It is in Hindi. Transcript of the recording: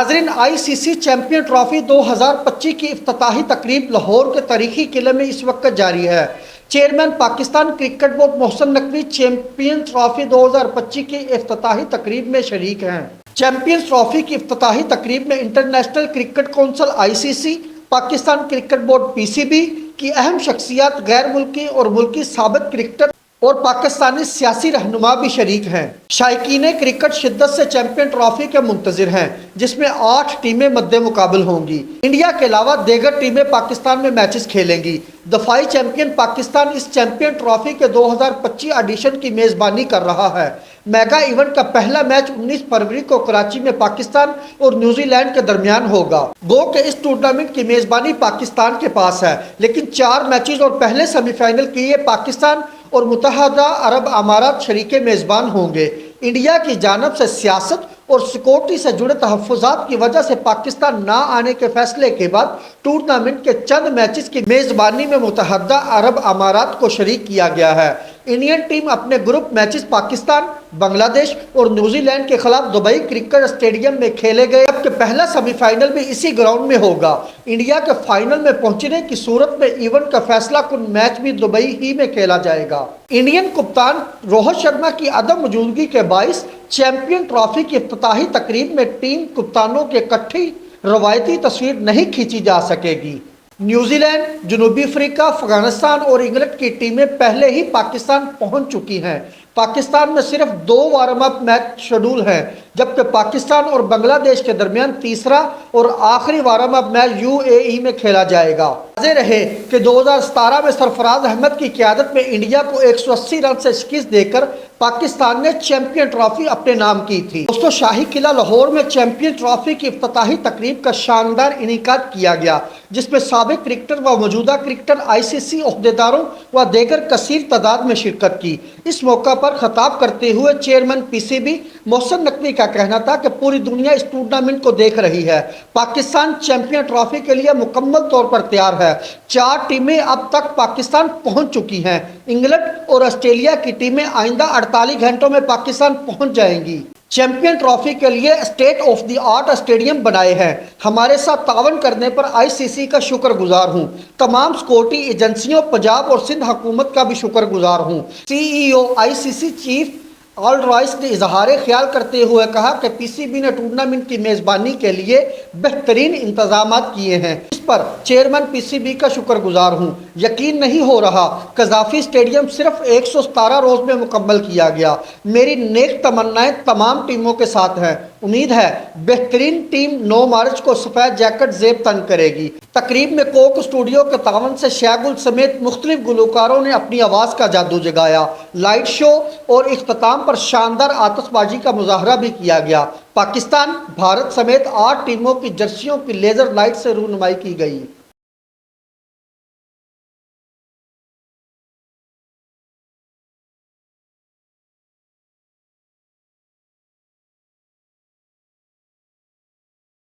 नाजरीन, आईसीसी चैंपियन ट्रॉफी 2025 की इफ्तिताही तकरीब लाहौर के तारीखी किले में इस वक्त जारी है। Chairman Pakistan cricket board Mohsin Naqvi champion trophy 2025 की इफ्तिताही तकरीब में शरीक हैं। चैंपियंस ट्रॉफी की इफ्तिताही तकरीब में international cricket council ICC, Pakistan cricket board PCB की अहम शख्सियात, गैर मुल्की और मुल्की साबिक क्रिकेटर और पाकिस्तानी सियासी रहनुमा भी शरीक हैं। शायकीन क्रिकेट शिद्दत से चैंपियन ट्रॉफी के मुंतजिर हैं, जिसमें 8 टीमें मद्दे मुकाबल होंगी। इंडिया के अलावा दीगर टीमें पाकिस्तान में मैचेस खेलेंगी। दफाई चैंपियन पाकिस्तान इस चैंपियन ट्रॉफी के 2025 एडिशन की मेज़बानी कर रहा है। मेगा इवेंट का पहला मैच 19 फरवरी को कराची में पाकिस्तान और न्यूजीलैंड के दरमियान होगा। गो के इस टूर्नामेंट की मेज़बानी पाकिस्तान के पास है, लेकिन 4 मैचेस और पहले सेमीफाइनल के लिए पाकिस्तान और मुत्तहदा अरब अमारात शरीके मेज़बान होंगे। इंडिया की जानब से सियासत और सिक्योरिटी से जुड़े तहफ़्फ़ुज़ात की वजह से पाकिस्तान ना आने के फैसले के बाद टूर्नामेंट के चंद मैचेस की मेज़बानी में मुत्तहदा अरब अमारात को शरीक किया गया है। इंडियन टीम अपने ग्रुप मैचेस पाकिस्तान, बांग्लादेश और न्यूजीलैंड के खिलाफ दुबई क्रिकेट स्टेडियम में खेले गए, जबकि पहला सेमीफाइनल भी इसी ग्राउंड में होगा। इंडिया के फाइनल में पहुंचने की सूरत में इवेंट का फैसला कुन मैच भी दुबई ही में खेला जाएगा। इंडियन कप्तान रोहित शर्मा की अदम मौजूदगी के बाइस चैंपियन ट्रॉफी की इफ्तिताही तकरीब में टीम कप्तानों की इकट्ठी रवायती तस्वीर नहीं खींची जा सकेगी। न्यूजीलैंड, जनूबी अफ्रीका, अफगानिस्तान और इंग्लैंड की टीमें पहले ही पाकिस्तान पहुंच चुकी हैं। पाकिस्तान में सिर्फ 2 वार्म अप मैच शेड्यूल हैं, जबकि पाकिस्तान और बांग्लादेश के दरमियान तीसरा और आखिरी वार्म अप मैच यूएई में खेला जाएगा। वाज़ेह रहे कि 2017 में सरफराज अहमद की क़यादत में इंडिया को 180 रन से शिकस्त देकर पाकिस्तान ने चैंपियन ट्रॉफी अपने नाम की थी। दोस्तों, शाही किला लाहौर में चैंपियन ट्रॉफी की इफ्तिताही तकरीब का शानदार इनेकाद किया गया, जिसमें साबिक क्रिकेटर व मौजूदा क्रिकेटर, आईसीसी ओहदेदारों व दीगर कसीर तादाद में शिरकत की। इस मौका पर खिताब करते हुए चेयरमैन पीसीबी मोहसिन नकवी का कहना था कि पूरी दुनिया इस टूर्नामेंट को देख रही है। पाकिस्तान चैंपियन ट्रॉफी के लिए मुकम्मल तौर पर तैयार है। 4 टीमें अब तक पाकिस्तान पहुंच चुकी हैं। इंग्लैंड और ऑस्ट्रेलिया की टीमें आइंदा 48 घंटों में पाकिस्तान पहुंच जाएंगी। चैंपियन ट्रॉफी के लिए state of the art stadium बनाए हैं। हमारे साथ तावन करने पर आईसीसी का शुक्रगुजार हूं। तमाम सिक्योरिटी एजेंसियों, पंजाब और सिंध हुकूमत का भी शुक्रगुजार हूं। CEO ICC chief all Royce ने इजहार ख्याल करते हुए कहा कि पीसीबी ने टूर्नामेंट की मेज़बानी के लिए बेहतरीन इंतजाम किए हैं। इस पर चेयरमैन पीसीबी का शुक्रगुजार हूं। यकीन नहीं हो रहा, कज़ाफ़ी स्टेडियम सिर्फ 117 रोज में मुकम्मल किया गया। मेरी नेक तमन्नाएं तमाम टीमों के साथ हैं। उम्मीद है बेहतरीन टीम 9 मार्च को सफ़ेद जैकेट ज़ेब तन करेगी। तकरीब में कोक स्टूडियो के तावन से शागुल समेत मुख्तलिफ गुलकारों ने अपनी आवाज़ का जादू जगाया। लाइट शो और इख्तिताम पर शानदार आतिशबाजी का मुजाहरा भी किया गया। पाकिस्तान, भारत समेत 8 टीमों की जर्सियों की लेज़र लाइट से रूनुमाई की गई।